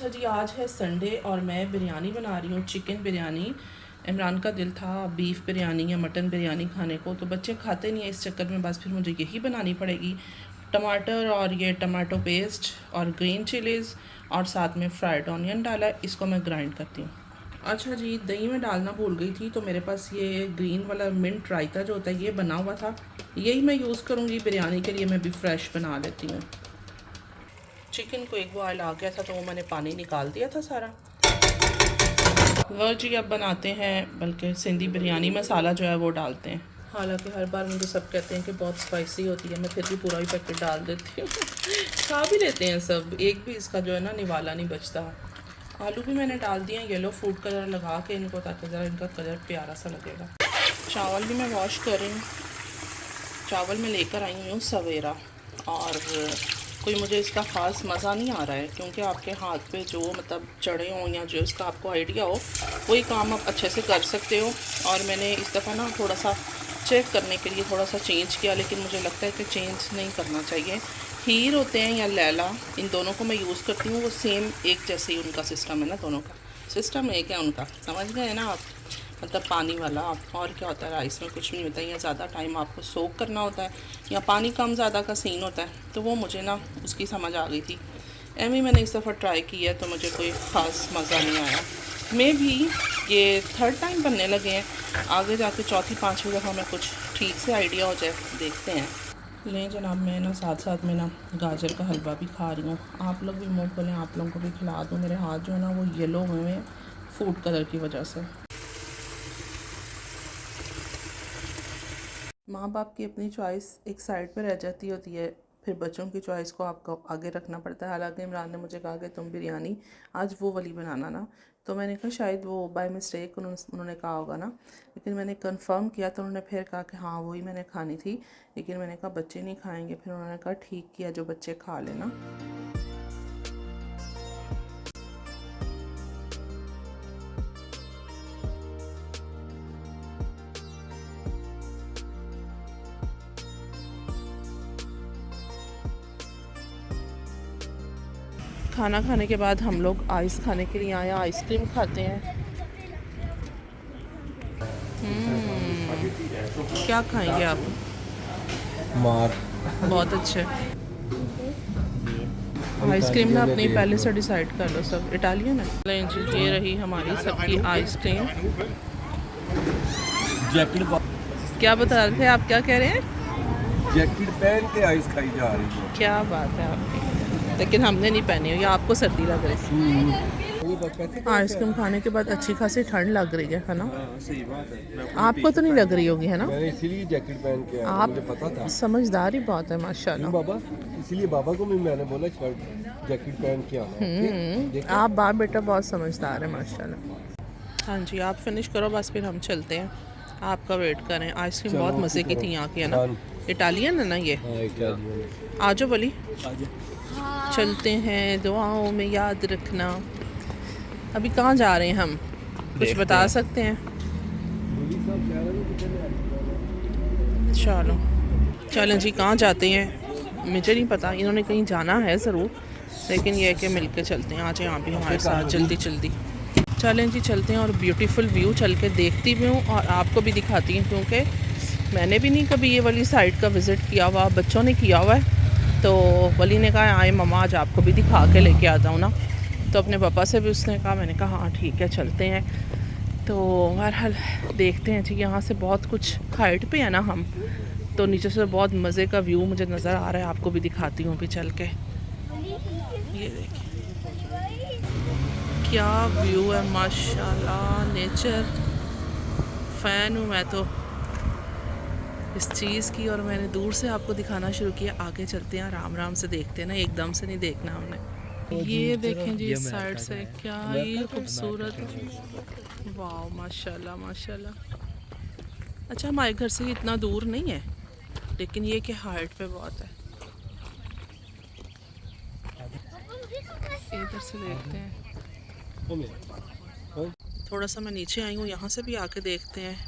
अच्छा जी, आज है संडे और मैं बिरयानी बना रही हूँ, चिकन बिरयानी। इमरान का दिल था बीफ बिरयानी या मटन बिरयानी खाने को, तो बच्चे खाते नहीं है, इस चक्कर में बस फिर मुझे यही बनानी पड़ेगी। टमाटर और ये टमाटो पेस्ट और ग्रीन चिलीज़ और साथ में फ्राइड ऑनियन डाला, इसको मैं ग्राइंड करती हूँ। अच्छा जी, दही में डालना भूल गई थी, तो मेरे पास ये ग्रीन वाला मिंट रायता जो होता है ये बना हुआ था, यही मैं यूज़ करूँगी बिरयानी के लिए। मैं भी फ्रेश बना लेती हूँ। चिकन को एक बॉयल आ गया था तो वो मैंने पानी निकाल दिया था सारा। लो जी, अब बनाते हैं, बल्कि सिंधी बिरयानी मसाला जो है वो डालते हैं। हालांकि हर बार मुझे सब कहते हैं कि बहुत स्पाइसी होती है, मैं फिर भी पूरा ही पैकेट डाल देती हूँ। खा भी लेते हैं सब, एक भी इसका जो है ना निवाला नहीं बचता। आलू भी मैंने डाल दिए हैं येलो फूड कलर लगा के इनको, ताकि ज़रा इनका कलर प्यारा सा लगेगा। चावल भी मैं वॉश कर रही हूँ। चावल में लेकर आई हूँ सवेरा, और कोई मुझे इसका ख़ास मज़ा नहीं आ रहा है, क्योंकि आपके हाथ पे जो मतलब चढ़े हों या जो इसका आपको आइडिया हो वही काम आप अच्छे से कर सकते हो। और मैंने इस दफ़ा ना थोड़ा सा चेक करने के लिए थोड़ा सा चेंज किया, लेकिन मुझे लगता है कि चेंज नहीं करना चाहिए। हीर होते हैं या लैला, इन दोनों को मैं यूज़ करती हूँ, वो सेम एक जैसे ही उनका सिस्टम है ना, दोनों का सिस्टम एक है उनका, समझ गए ना आप। मतलब पानी वाला, और क्या होता है राइस में कुछ नहीं होता है, या ज़्यादा टाइम आपको सोक करना होता है या पानी कम ज़्यादा का सीन होता है, तो वो मुझे ना उसकी समझ आ गई थी। एम मैंने इस दफ़ा ट्राई किया तो मुझे कोई ख़ास मज़ा नहीं आया। मैं भी ये थर्ड टाइम बनने लगे हैं, आगे जाके चौथी पाँचवीं दफ़ा में कुछ ठीक से आइडिया हो जाए, देखते हैं। लें जनाब, मैं ना साथ साथ में ना गाजर का हलवा भी खा रही हूँ। आप लोग भी मुँह खोलें, आप लोगों को भी खिला दूँ। मेरे हाथ जो है ना वो येलो हुए हैं फूड कलर की वजह से। माँ बाप की अपनी चॉइस एक साइड पर रह जाती होती है, फिर बच्चों की चॉइस को आपको आगे रखना पड़ता है। हालांकि इमरान ने मुझे कहा कि तुम बिरयानी आज वो वाली बनाना ना, तो मैंने कहा शायद वो बाय मिस्टेक उन्होंने कहा होगा ना, लेकिन मैंने कंफर्म किया तो उन्होंने फिर कहा कि हाँ वही मैंने खानी थी, लेकिन मैंने कहा बच्चे नहीं खाएंगे। फिर उन्होंने कहा ठीक किया, जो बच्चे खा लेना। खाना खाने के बाद हम लोग आइस खाने के लिए आए, आइसक्रीम खाते हैं। क्या खाएंगे आप? मार बहुत अच्छे आइसक्रीम ना, अपनी पहले से डिसाइड कर लो, सब इटालियन है। ये रही हमारी सबकी आइसक्रीम। जैकेट क्या बता रहे थे आप, क्या कह रहे हैं? जैकेट पहन के आइस खाई जा रही है। क्या बात है आपकी, लेकिन हमने नहीं पहनी हुई, आपको सर्दी लग रही है। आइसक्रीम खाने के बाद अच्छी खासी ठंड लग रही है ना? सही बात है। आपको तो नहीं लग रही होगी, है ना? मैंने इसीलिए जैकेट पहन के आया, मुझे पता था। आप समझदार ही बहुत है माशाल्लाह। बाबा, इसीलिए बाबा को भी मैंने बोला शर्ट जैकेट पहन के आना। आप बाप बेटा बहुत समझदार है माशाल्लाह। हाँ जी, आप फिनिश करो बस, फिर हम चलते हैं, आपका वेट करें। आइसक्रीम बहुत मज़े की थी यहाँ की, है ना? इटालियन है ना ये? आ जाओ वली, चलते हैं, दुआओं में याद रखना। अभी कहाँ जा रहे हैं हम, कुछ बता सकते हैं? चलो चलें जी, कहाँ जाते हैं मुझे नहीं पता, इन्होंने कहीं जाना है ज़रूर, लेकिन यह है कि मिल के चलते हैं। आज यहाँ भी हमारे साथ जल्दी जल्दी चलें जी, चलते हैं। और ब्यूटीफुल व्यू चल के देखती भी हूँ और आपको भी दिखाती हूँ, क्योंकि मैंने भी नहीं कभी ये वाली साइड का विज़िट किया हुआ, बच्चों ने किया हुआ है। तो वली ने कहा आए मम्मा आज आपको भी दिखा के लेके आता हूँ ना, तो अपने पापा से भी उसने कहा, मैंने कहा हाँ ठीक है चलते हैं। तो बहरहाल देखते हैं जी, यहाँ से बहुत कुछ हाइट पे है ना हम, तो नीचे से बहुत मज़े का व्यू मुझे नज़र आ रहा है, आपको भी दिखाती हूँ अभी चल के। ये देखिए क्या व्यू है माशाल्लाह, नेचर फ़ैन हूँ मैं तो इस चीज़ की, और मैंने दूर से आपको दिखाना शुरू किया। आगे चलते हैं, आराम आराम से देखते हैं ना, एकदम से नहीं देखना हमने। ये देखें जी इस साइड से क्या ही खूबसूरत, वाह माशाल्लाह माशाल्लाह। अच्छा हमारे घर से इतना दूर नहीं है, लेकिन ये कि हाइट पे बहुत है। इधर से देखते हैं, थोड़ा सा मैं नीचे आई हूँ, यहाँ से भी आके देखते हैं।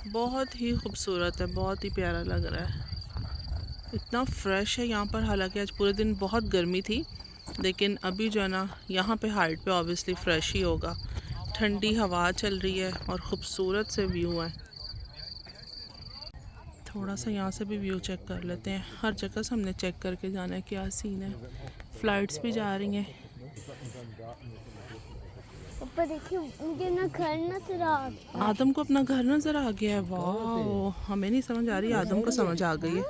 बहुत ही खूबसूरत है, बहुत ही प्यारा लग रहा है, इतना फ्रेश है यहाँ पर। हालांकि आज पूरे दिन बहुत गर्मी थी, लेकिन अभी जो है ना यहाँ पे हाइट पे ऑब्वियसली फ्रेश ही होगा। ठंडी हवा चल रही है और ख़ूबसूरत से व्यू है। थोड़ा सा यहाँ से भी व्यू चेक कर लेते हैं। हर जगह से हमने चेक करके जाना है क्या सीन है। फ़्लाइट्स भी जा रही हैं। ऊपर देखिए मुझे ना घर नजर आ गया। आदम को अपना घर नज़र आ गया है। वाह, हमें नहीं समझ आ रही, आदम को समझ आ गई है।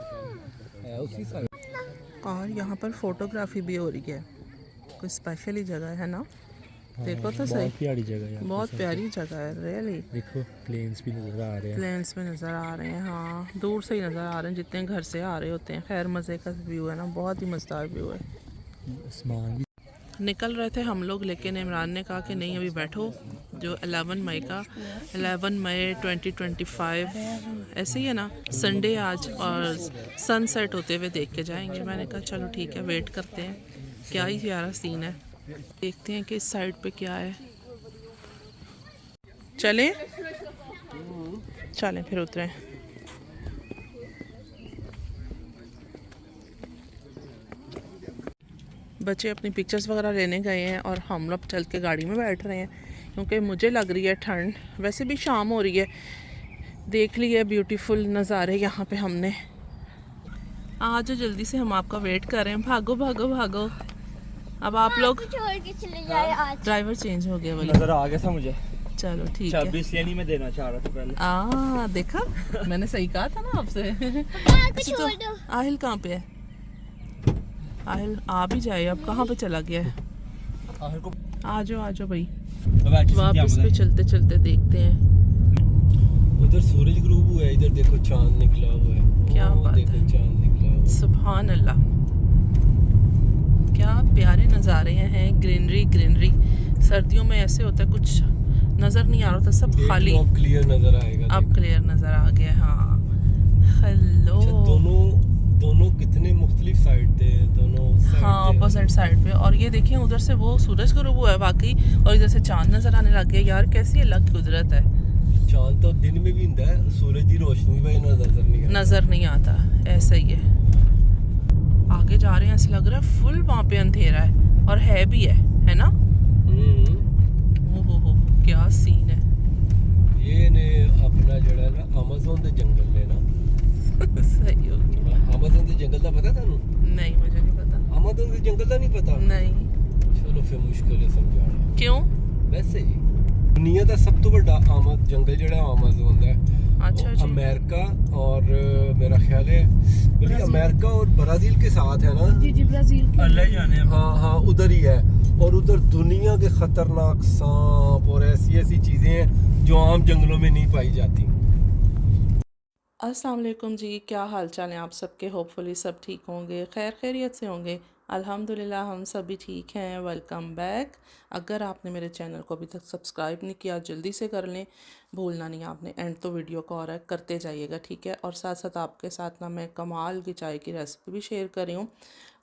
और यहाँ पर फोटोग्राफी भी हो रही है। कोई स्पेशल ही जगह है ना। देखो तो सही, बहुत प्यारी जगह है। बहुत प्यारी जगह है रियली। देखो प्लेन्स भी नज़र आ रहे हैं। प्लेन्स में नज़र आ रहे हैं, हाँ दूर से ही नज़र आ रहे हैं जितने घर से आ रहे होते हैं। खैर मज़े का व्यू है ना, बहुत ही मज़ेदार व्यू है। आसमान भी निकल रहे थे हम लोग, लेकिन इमरान ने कहा कि नहीं अभी बैठो। जो 11 मई का 11 मई 2025 ऐसे ही है ना, संडे आज, और सनसेट होते हुए देख के जाएंगे। मैंने कहा चलो ठीक है, वेट करते हैं। क्या ही प्यारा सीन है। देखते हैं कि इस साइड पे क्या है। चलें चलें फिर उतरें। बच्चे अपनी पिक्चर्स वगैरह लेने गए हैं और हम लोग चल के गाड़ी में बैठ रहे हैं, क्योंकि मुझे लग रही है ठंड। वैसे भी शाम हो रही है। देख लिए ब्यूटीफुल नज़ारे यहाँ पे हमने। आज जल्दी से हम आपका वेट कर रहे हैं। भागो भागो भागो। अब आप लोग, छोड़ के चले जाए आज। ड्राइवर चेंज हो गया वाली। नज़र आ गया था मुझे। चलो ठीक है। 26 नहीं मैं देना चाह रहा था पहले। देखा, मैंने सही कहा था ना आपसे। छोड़ दो। आहिल कहाँ पे है? आहिल आ भी जाए, अब कहाँ पे चला गया है? आखिर को आ जाओ भाई, वापस वापस पे चलते चलते देखते हैं। उधर सूरज ग्रूब हुआ है, इधर देखो चांद निकला हुआ है। क्या वो बात देखो है। चांद निकला हुआ है। सुभान अल्लाह, क्या प्यारे नज़ारे हैं। Greenery greenery. सर्दियों में ऐसे होता है, कुछ नज़र नहीं आ रहा था, सब खाली। अब क्लियर नजर आएगा। अब क्लियर नज़र आ गया। हाँ हेलो। अच्छा, दोनों कितने मुख्तलिफ साइड थे, दोनों साइड हाँ थे। अपोजिट साइड पे। और ये देखिए उधर से वो सूरज ग्रूब हुआ है वाकई, और इधर से चांद नज़र आने लग गया। यार कैसी अलग कुदरत है। चांद तो दिन में भी ਹੁੰਦਾ है, सूरज की रोशनी वजह नजर नहीं आता। नज़र नहीं आता, ऐसा ही है। आगे जा रहे हैं, ऐसा लग रहा है फुल वहाँ पे अंधेरा है, और है भी है ना। ओहो क्या सीन है। ये ने अपना जड़ा ना अमेज़न ਦੇ जंगल ने ना। सही हो गया। अमेज़न ਦੇ जंगल ਦਾ पता ਤੁਹਾਨੂੰ? नहीं मुझे नहीं पता। अमेज़न ਦੇ जंगल ਦਾ नहीं पता? नहीं। चलो फिर मुश्किल है समझाना। क्यों? वैसे ही दुनिया ਦਾ ਸਭ ਤੋਂ ਵੱਡਾ जंगल ਜਿਹੜਾ अमेज़न ਦਾ है। अच्छा जी। अमेरिका और मेरा ख्याल है बल्कि अमेरिका और ब्राज़ील के साथ है ना। जी ब्राजील अल्लाह ही जाने। हाँ उधर ही है। और उधर दुनिया के खतरनाक सांप और ऐसी चीजें हैं जो आम जंगलों में नहीं पाई जाती। अस्सलाम वालेकुम जी, क्या हाल चाल हैं आप सबके। होपफुली सब ठीक होंगे, खैर खैरियत से होंगे। अल्हम्दुलिल्लाह हम सभी ठीक हैं। Welcome back. अगर आपने मेरे चैनल को अभी तक सब्सक्राइब नहीं किया जल्दी से कर लें। भूलना नहीं आपने, एंड तो वीडियो को और करते जाइएगा, ठीक है। और साथ साथ आपके साथ ना मैं कमाल की चाय की रेसिपी भी शेयर कर रही हूँ।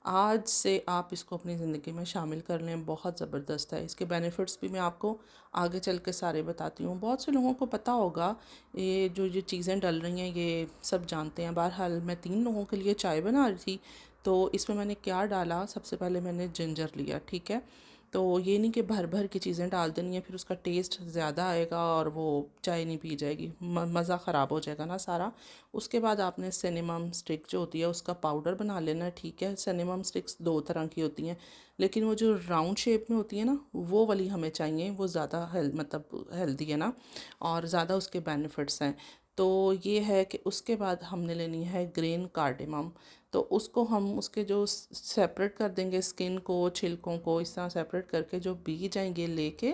आज से आप इसको अपनी ज़िंदगी में शामिल कर लें, बहुत ज़बरदस्त है। इसके बेनिफिट्स भी मैं आपको आगे चल के सारे बताती हूँ। बहुत से लोगों को पता होगा, ये जो चीज़ें डल रही हैं ये सब जानते हैं। बहरहाल मैं 3 लोगों के लिए चाय बना रही थी, तो इसमें मैंने क्या डाला, सबसे पहले मैंने जिंजर लिया, ठीक है। तो ये नहीं कि भर भर की चीज़ें डाल देनी है, फिर उसका टेस्ट ज़्यादा आएगा और वो चाय नहीं पी जाएगी, मज़ा ख़राब हो जाएगा ना सारा। उसके बाद आपने सिनेमम स्टिक जो होती है उसका पाउडर बना लेना है, ठीक है। सिनेमम स्टिक्स 2 तरह की होती हैं, लेकिन वो जो राउंड शेप में होती है ना वो वाली हमें चाहिए, वो ज़्यादा मतलब हेल्दी है ना, और ज़्यादा उसके बेनिफिट्स हैं। तो ये है कि उसके बाद हमने लेनी है ग्रीन कार्डेमम। तो उसको हम उसके जो सेपरेट कर देंगे, स्किन को, छिलकों को इस तरह सेपरेट करके जो बीज आएंगे लेके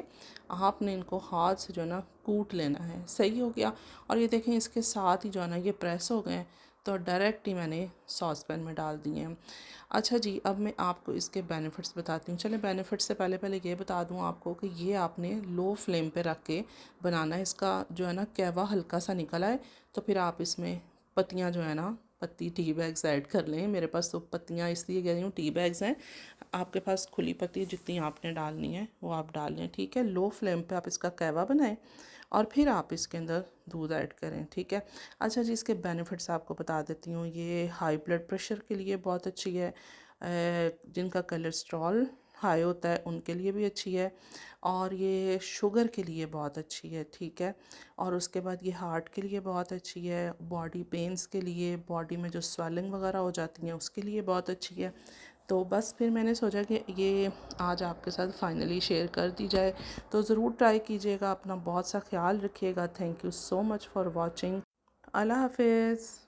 आपने इनको हाथ से जो है ना कूट लेना है। सही हो गया। और ये देखें इसके साथ ही जो है ना ये प्रेस हो गए, तो डायरेक्ट ही मैंने सॉस पैन में डाल दिए हैं। अच्छा जी, अब मैं आपको इसके बेनिफिट्स बताती हूँ। चलें बेनिफिट्स से पहले ये बता दूँ आपको कि ये आपने लो फ्लेम पे रख के बनाना है। इसका जो है ना कहवा हल्का सा निकला है, तो फिर आप इसमें पत्तियाँ जो है ना, पत्ती टी बैग्स ऐड कर लें। मेरे पास तो पत्तियाँ इसलिए कह रही हूँ टी बैग्स हैं, आपके पास खुली पत्ती जितनी आपने डालनी है वो आप डाल लें, ठीक है। लो फ्लेम पे आप इसका कहवा बनाएं और फिर आप इसके अंदर दूध ऐड करें, ठीक है। अच्छा जी, इसके बेनिफिट्स आपको बता देती हूँ। ये हाई ब्लड प्रेशर के लिए बहुत अच्छी है, जिनका कोलेस्ट्रॉल हाई होता है उनके लिए भी अच्छी है, और ये शुगर के लिए बहुत अच्छी है, ठीक है। और उसके बाद ये हार्ट के लिए बहुत अच्छी है, बॉडी पेंस के लिए, बॉडी में जो स्वेलिंग वगैरह हो जाती हैं उसके लिए बहुत अच्छी है। तो बस फिर मैंने सोचा कि ये आज आपके साथ फाइनली शेयर कर दी जाए, तो ज़रूर ट्राई कीजिएगा, अपना बहुत सा ख्याल रखिएगा। Thank you so much for watching. अल्लाह हाफिज़।